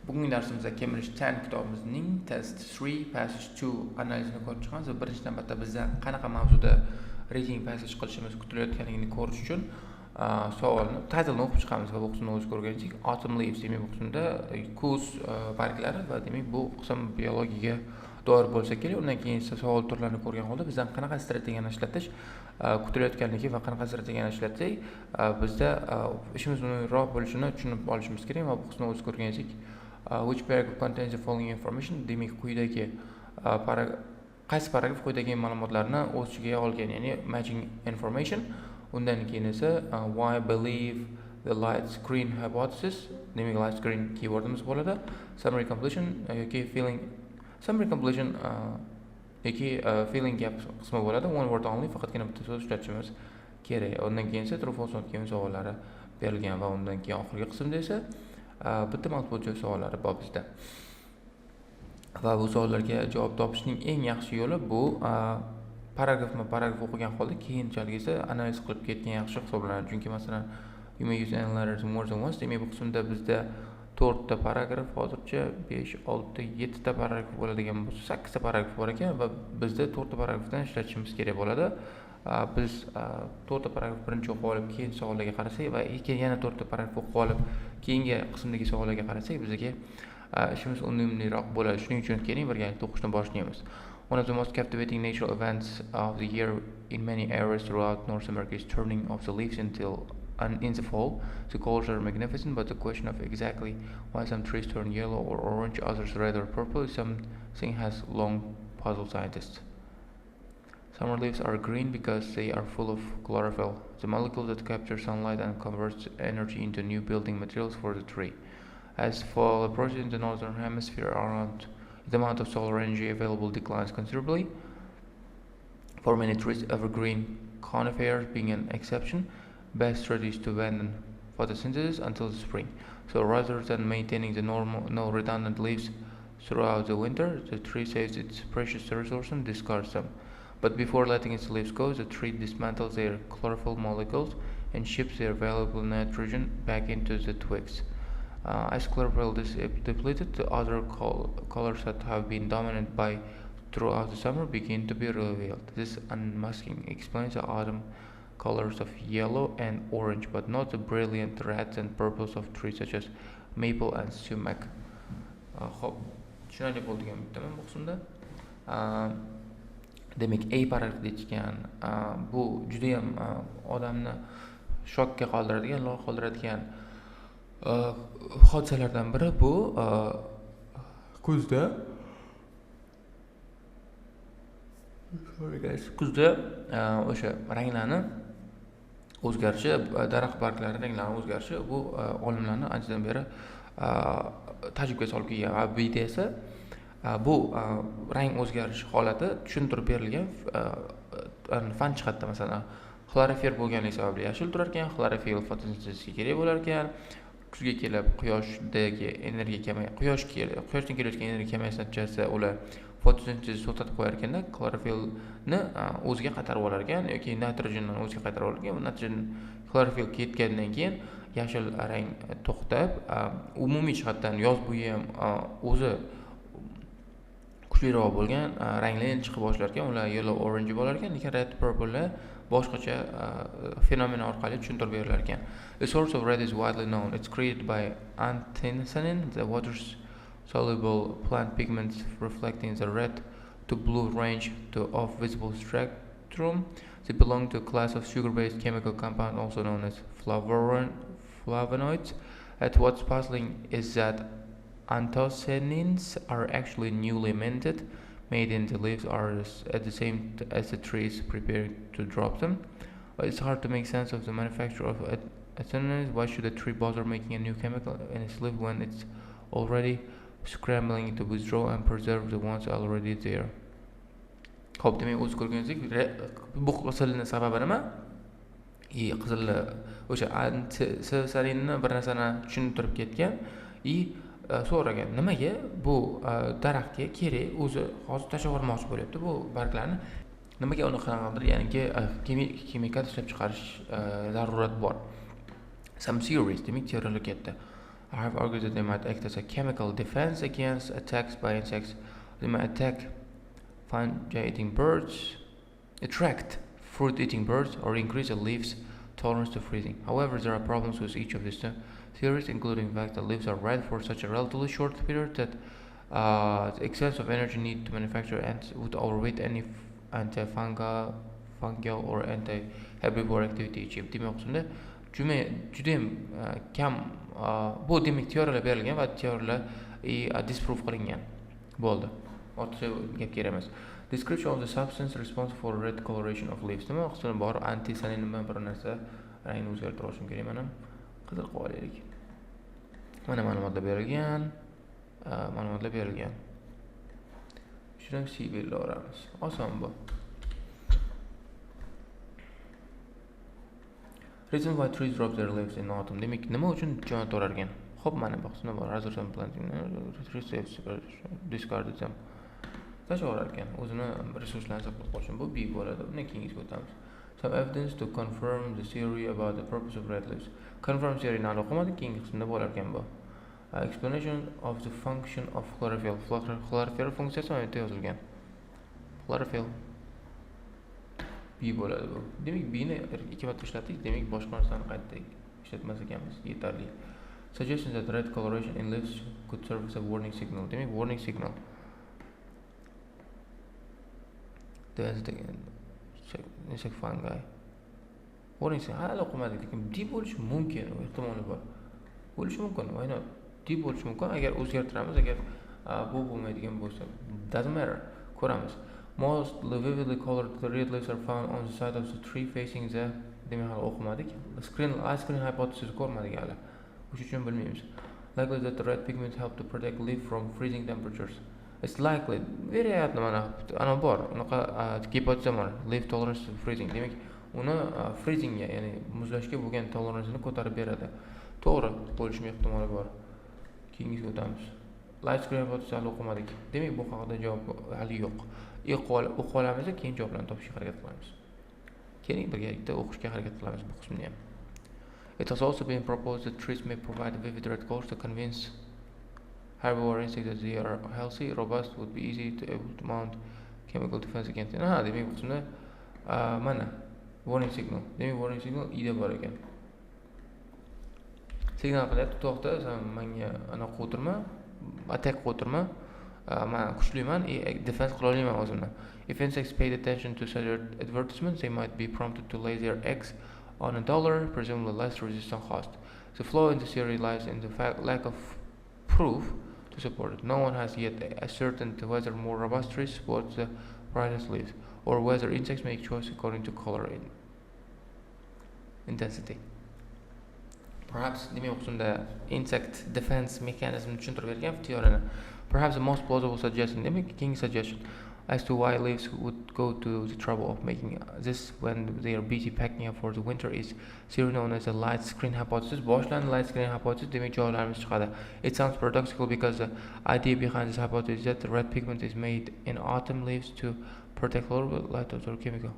Bugungi darsimizda Cambridge 10 kitobimizning test 3 passage 2 analizini ko'rib chiqamiz. Birinchi navbatda bizdan qanaqa mavzuda reading passage qilishimiz kutilayotganligini ko'rish uchun savolni titlni o'qib chiqamiz va bu qismni o'z ko'rganchik. Autumn leaves demak bu qismda kuz barglari va demak bu qism biologiyaga doir bo'lsa kerak. Undan keyin esa savol turlarini ko'rgan holda bizdan qanaqa strategiyani ishlatish kutilayotganligi va qanaqa strategiyani ishlatsak bizda ishimiz unumliroq bo'lishini tushunib olishimiz kerak va bu qismni o'z ko'rganchik. Which paragraph contains the following information? Demak, quyidagi qaysi paragraf quyidagi ma'lumotlarni o'z ichiga olgan, ya'ni matching information. Undan keyin esa why believe the light screen hypothesis. Demak, light screen keywordimiz bo'ladi. Summary completion yoki feeling summary completion yoki feeling gap qismi bo'ladi. One word only, faqatgina bitta so'z ishlatishimiz kerak. Undan keyin esa true false not keyin savollari berilgan va undan keyin oxirgi qismda esa bitta multiple choice savollari bor bizda. Va bu savollarga javob topishning eng yaxshi yo'li bu paragraf o'qigan holda keyinchalik esa analiz qilib ketgan yaxshi hisoblanadi. Chunki masalan you may use analyze more than once. Demak, bu qismda bizda 4 ta paragraf, hozircha 5, 6, 7 ta paragraf bo'ladigan bo'lsa 8 ta paragraf bor ekan va bizda 4 ta paragrafdan ishlatishimiz kerak bo'ladi. Biz 4 ta paragraf birinchi o'qib olib, keyin savollarga qarasak va keyin yana 4 ta paragraf o'qib olib, keyingi qismdagi savollarga qarasak, bizga ishimiz unumliroq bo'ladi. Shuning uchun keling birgalikda o'qishni boshlaymiz. One of the most captivating natural events of the year in many areas throughout North America is turning of the leaves in the fall. The colors are magnificent, but the question of exactly why some trees turn yellow or orange, others red or purple is something has long puzzled scientists. Summer leaves are green because they are full of chlorophyll, the molecule that captures sunlight and converts energy into new building materials for the tree. As fall approaches in the northern hemisphere, the amount of solar energy available declines considerably. For many trees, evergreen conifers being an exception, best strategy is to abandon photosynthesis until the spring. So rather than maintaining the no redundant leaves throughout the winter, the tree saves its precious resource and discards them. But before letting its leaves go, the tree dismantles their chlorophyll molecules and ships their valuable nitrogen back into the twigs. As chlorophyll is depleted, the other colors that have been dominant throughout the summer begin to be revealed. This unmasking explains the autumn colors of yellow and orange, but not the brilliant reds and purples of trees such as maple and sumac. Xo'p, tushunarli bo'lgan bittaman bu qismda. Demak, A paragraf deyotgan bu juda ham odamni shokka qoldiradigan, loy qoldiradigan hodisalardan biri bu kuzda o'sha ranglarni o'zgarishi, daraxt barglari ranglari o'zgarishi bu olimlarni anchadan beri tajribaga solib kelgan. Va bu yerda esa bu rang o'zgarishi holati tushuntirib berilgan fan jihatda. Masalan, xlorofil bo'lganligi sababli yashil turar ekan, xlorofil fotosintezga kerak bo'lar ekan. Kuzga kelib quyoshdagi energiya quyoshdan kelayotgan energiya kamayishi natijasida ular fotosintezni to'xtatib qo'yar ekanda, xlorofilni o'ziga qaytarib olar ekan yoki nitrogenni o'ziga qaytarib olar ekan. Natijadan xlorofil ketgandan keyin yashil rang to'xtab, umumiy jihatdan yoz bo'yi ham o'zi kuchliroq bo'lgan ranglar chiqib boshlar ekan. Ular yellow orange bo'lar ekan, lekin red purple boshqacha fenomen orqali tushuntirib berilar ekan. The source of red is widely known. It's created by anthocyanin, the water-soluble plant pigments reflecting the red to blue range of visible spectrum. They belong to a class of sugar-based chemical compounds also known as flavonoids. And what's puzzling is that anthocyanins are actually newly minted, made in the leaves are at the same as the trees preparing to drop them. But it's hard to make sense of the manufacture of anthocyanins. Why should a tree bother making a new chemical in its leaf when it's already scrambling to withdraw and preserve the ones already there? Xo'p, demak, o'z ko'rganingizdek, bu qisilni sababi nima? Qizilni o'sha anthocyaninni bir narsani tushuntirib ketgan so'ragan, nimaga bu daraxtga kerak, o'zi hozir tashlab yubormoqchi bo'lyapti bu barglarni, nimaga uni qanaqadir ya'ni kimikal ishlab chiqarish zarurat bor. Some theories, demak, teoriyalar ketdi. I have argued that they might act as a chemical defense against attacks by insects. They might attack fungi-eating birds, attract fruit-eating birds, or increase a leaf's tolerance to freezing. However, there are problems with each of these theories, including the fact that leaves are red for such a relatively short period that the excess of energy needed to manufacture ants would overweight any anti-fungal or anti-herbivore activity achieved. Demoqchimda juda kam bu demak teoriyalar berilgan va teoriyalar disprove qilingan. Bo'ldi. Ortiqcha gap kerak emas. Description of the substance responsible for red coloration of leaves. Nima hisoblanib bor antisanin bilan bir narsa rangni o'zgartirishim kerak. Mana qidir qilib olaylik. Mana ma'lumotlar berilgan. Shuni C belgilaymiz. Oson bu. Reason why trees drop their leaves in autumn. Demak, nima uchun jon to'rar ekan? Xo'p, mana boqsina bor. Razor planting discarded them. Tashqarar ekan. O'zini resurslarini saqlab qolish uchun bu B bo'ladi. Undan keyingiga o'tamiz. Some evidence to confirm the theory about the purpose of red leaves. Confirm theory ni o'qimadik, keyingi qismda bo'lar ekan bu. Explanation of the function of chlorophyll. Chlorophyll funksiyasi mana yerda yozilgan. Chlorophyll B bo'ladi bu. Demak, B ni ikki marta ishlatdik, demak boshqa narsani qayta ishlatmas ekanmiz. Yetarli. Suggestions that red coloration in leaves could serve as a warning signal. Demak, warning signal. Insect fungi. Warning signal. Hali o'qimadik, lekin D bo'lishi mumkin, ehtimoli bor. Bo'lishi mumkin. Why not? D bo'lishi mumkin agar o'zgartiramiz, agar bu bo'lmaydigan bo'lsa. Doesn't matter. Ko'ramiz. Most vividly colored red leaves are found on the side of the tree facing the demak hali o'qimadik. Ice cream hypothesis ko'rmadik hali. O'sha uchun bilmaymiz. Likely that the red pigments help to protect leaf from freezing temperatures. It's likely. Veriyatno mana ana bor. Unaqa hipoteza bor. Leaf tolerance to freezing. Demak, uni freezingga, ya'ni muzlashga bo'lgan toleransini ko'tarib beradi. To'g'ri, bo'lishi ehtimoli bor. Keyingiga o'tamiz. Light screen hipotezasini o'qimadik. Demak, bu haqida javob hali yo'q. O'qib olamiz, keyin javoblarni topishga harakat qilamiz. Keling birgalikda o'qishga harakat qilamiz bu qismni ham. It has also been proposed that trees may provide vivid red colors to convince herbivore insects that they are healthy, robust, would be easy to able to mount chemical defense against. Demak bu qismda mana warning signal. Demak warning signal ida bor ekan. Signal qilyapti, to'xta, sen menga ana qo'tirma, attack qo'tirma. Men kuchliman, defense qila olaman o'zimni. If insects paid attention to such advertisements, they might be prompted to lay their eggs on a duller, presumably less resistant host. The flaw in the theory lies in the lack of proof to support it. No one has yet ascertained whether more robust trees support the brightest leaves, or whether insects make choice according to color intensity. Perhaps the insect defense mechanism theory. Perhaps the most plausible suggestion, king suggestion, as to why leaves would go to the trouble of making this when they are busy packing up for the winter is theory known as the light screen hypothesis. Boshland light screen hypothesis. It sounds paradoxical because the idea behind this hypothesis is that the red pigment is made in autumn leaves to protect light absorbing chemical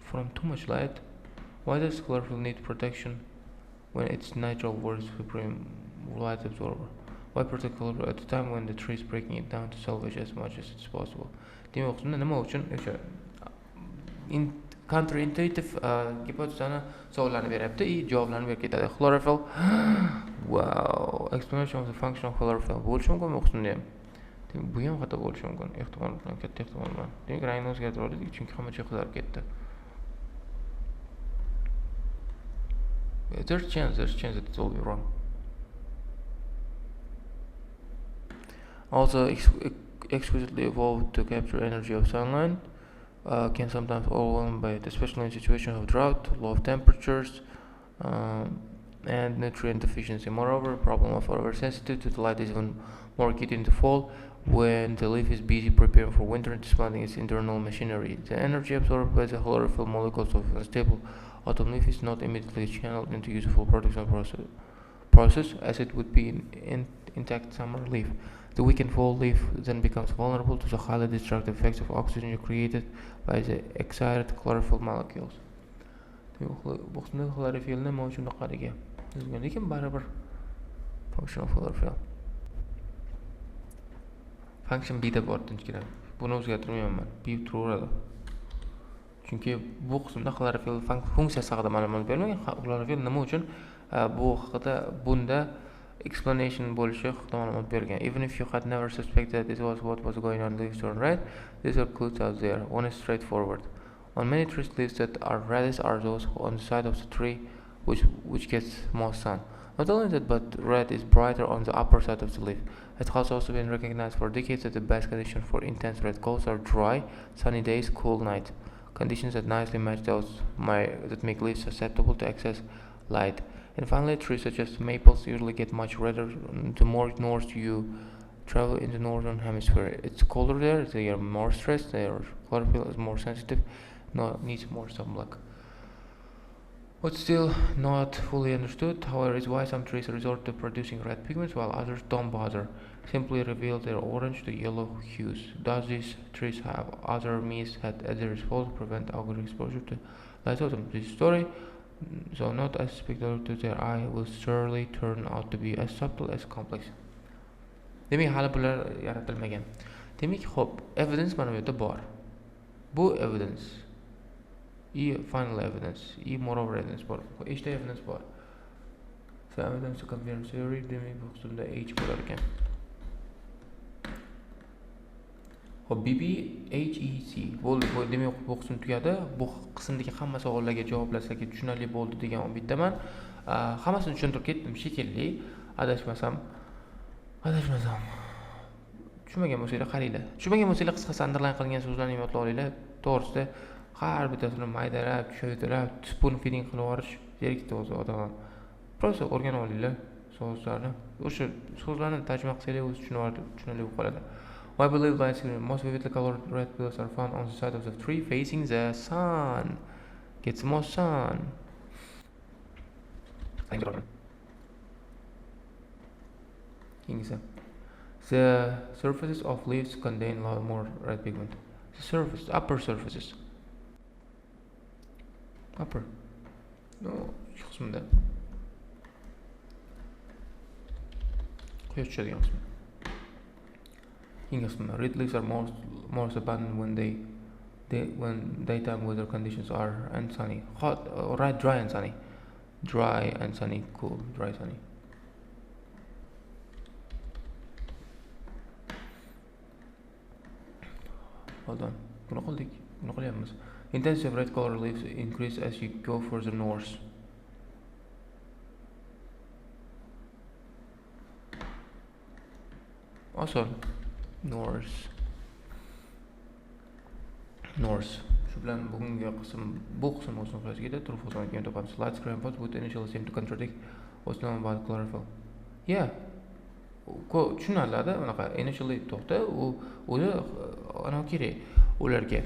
from too much light. Why does chlorophyll need protection when its natural word is supreme light absorber? Why protect chlorophyll at the time when the tree is breaking it down to salvage as much as it's possible? Counterintuitive hipotezani savollarni beryapti, javoblarni berib ketadi. Chlorophyll. Wow, explanation of the function of chlorophyll. Bo'lishi mumkinmi o'qishda ham? Demak, bu ham xato bo'lishi mumkin. Ehtimol bilan, katta ehtimol bilan. Demak, rangni o'zgartirib oldik, chunki hamma joy qizarib ketdi. There's chance that it will be wrong. Also, exquisitely evolved to capture energy of sunlight, can sometimes overwhelmed by it, especially in situations of drought, low temperatures, and nutrient deficiency. Moreover, problem of oversensitivity to the light is even more acute in the fall, when the leaf is busy preparing for winter and expanding its internal machinery. The energy absorbed by the chlorophyll molecules of a stable autumn leaf is not immediately channeled into useful production process as it would be in intact summer leaf. The weakened fall leaf then becomes vulnerable to the highly destructive effects of oxygen created by the excited chlorophyll molecules. Chlorophyllni nima uchun qaragan? lekin baribir function of fail. Function b'da bor tinchgina. Buni o'zgartirmayman. B turaveradi. Chunki bu qismda chlorophyll funksiyasi haqida ma'lumot bermagan. Chlorophyll nima uchun bu haqida bunda explanation bo'lishi haqida ma'lumot bergan. Even if you had never suspected this was what was going on left or right, these are clues out there. One is straightforward. On many trees, leaves that are reddest are those on the side of the tree which gets more sun. Not only that, but red is brighter on the upper side of the leaf. It has also been recognized for decades that the best conditions for intense red colors are dry, sunny days, cool nights. Conditions that nicely match those that make leaves susceptible to excess light. And finally, trees such as maples usually get much redder the more north you travel in the northern hemisphere. It's colder there, they are more stressed, their chlorophyll is more sensitive, needs more sunblock. What's still not fully understood, however, is why some trees resort to producing red pigments while others don't bother, simply reveal their orange to yellow hues. Does these trees have other means at their disposal to prevent outdoor exposure to light? This story, though not as spectacular to their eye, will surely turn out to be as subtle as complex. Demak, hali bular yaratilmagan. Demak, xo'p, evidence mana bu yerda bor. Bu evidence. Final evidence, moreover evidence bor. Eshda evidence bor. So evidence to confirm theory, demak bu qismda H bo'lar ekan. Xo'p, BBHEC bo'ldi. Demak bu qism tugadi. Bu qismdagi hamma savollarga javoblasak tushunarli bo'ldi degan umiddaman. Hammasini tushuntirib ketdim shekilli. Adashmasam. Tushunmagan bo'lsanglar qaranglar. Tushunmagan bo'lsanglar qisqasi underline qilingan so'zlarni yodlab olinglar. To'g'risida har bittasini maydalab, tushuntirib, spoon feeding qilib yuborish kerak o'zi odam. Prosta o'rganib olinglar so'zlarni. O'sha so'zlarni tarjima qilsangiz o'zi tushunarli bo'lib qoladi. Why believe lights most vividly colored red pills are found on the side of the tree facing the sun? Get some more sun. The surfaces of leaves contain a lot more red pigment. The upper surfaces. Upper. No, shu qismda. Quyosh tushadigan qism. Keyingi qismda red leaves are most abundant when daytime weather conditions are and sunny. Hot, right, dry and sunny. Dry and sunny, cool, dry, sunny. Hold on. Buni qilyapmiz. Intensity of red color leaves increase as you go further north. Also, north. Shu bilan bugungi bu qism o'zini qilishiga true false aniqligini topamiz. Light screen pods would initially seem to contradict what's known about chlorophyll. Yeah. Tushunarli-da, unaqa initially to'xta, u o'zi ana kerak ularga.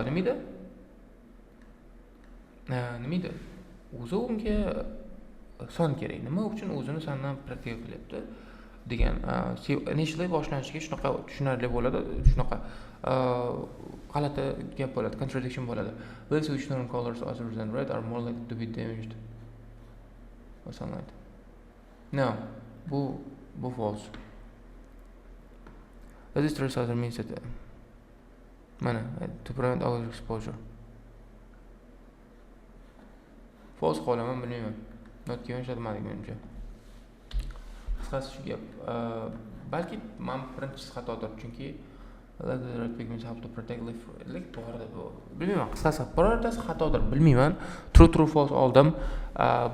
Nima edi? O'zi unga son kerak. Nima uchun o'zini sondan praktika qilyapti degan initially boshlanishiga shunaqa tushunarli bo'ladi, shunaqa g'alati gap bo'ladi, contradiction bo'ladi. Leaves which turn colors other than red are more likely to be damaged by sunlight. No, bu false. This trace other means that to prevent outdoor exposure. False qolaman bilmayman. Not given shadmadi menimcha. Qisqasi shu gap. Balki men birinchisi xatodir, chunki red pigments have to protect leaf. Bilmayman, qisqasi birortasi xatodir, bilmayman. True false oldim.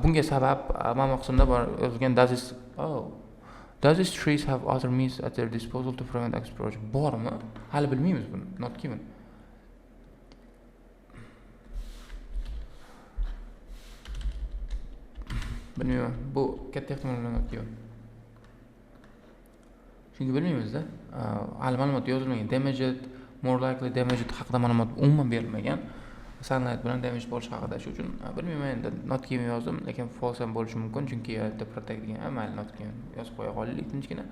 Bunga sabab mana qismda bor yozilgan Does these trees have other means at their disposal to prevent exposure? Bormi? Hali bilmaymiz buni. Not given. Bilmayman. Bu katta ehtimol bilan not given. Chunki bilmaymiz-da. Hali ma'lumot yozilmagan. Damaged, more likely damaged haqida ma'lumot umuman berilmagan. Sunlight bilan damage bo'lish haqida. Shu uchun bilmayman endi not given yozdim, lekin false ham bo'lishi mumkin, chunki yerda protect degan amal not given yozib qo'ya qolaylik tinchgina.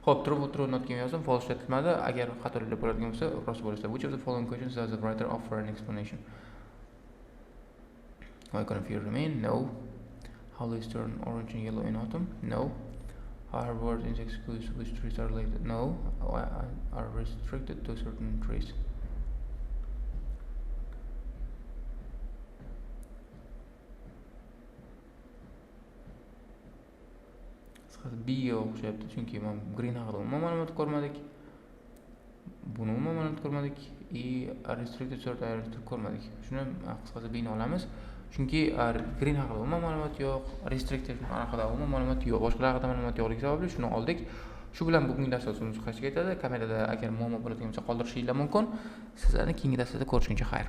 Xo'p, true not given yozdim, false ishlatilmadi. Agar xatolik bo'ladigan bo'lsa, rost bo'lsa. Which of the following questions does the writer offer an explanation? Why couldn't fear remain? No. How leaves turn orange and yellow in autumn? No. Are bird insects which trees are related? No. Are restricted to certain trees? Biga o'xshabdi, chunki men green haqida umuman ma'lumot ko'rmadik. Buni umuman ma'lumot ko'rmadik. Restricted certain ko'rmadik. Shuni qisqasi bini olamiz. Chunki green haqida umuman ma'lumot yo'q, restricted haqida umuman ma'lumot yo'q, boshqalar haqida ma'lumot yo'qligi sababli shuni oldik. Shu bilan bugungi darsimiz qachga yetadi? Kamerada agar muammo bo'ladigan bo'lsa qoldirishinglar mumkin. Sizlarni keyingi darsda ko'rishguncha xayr.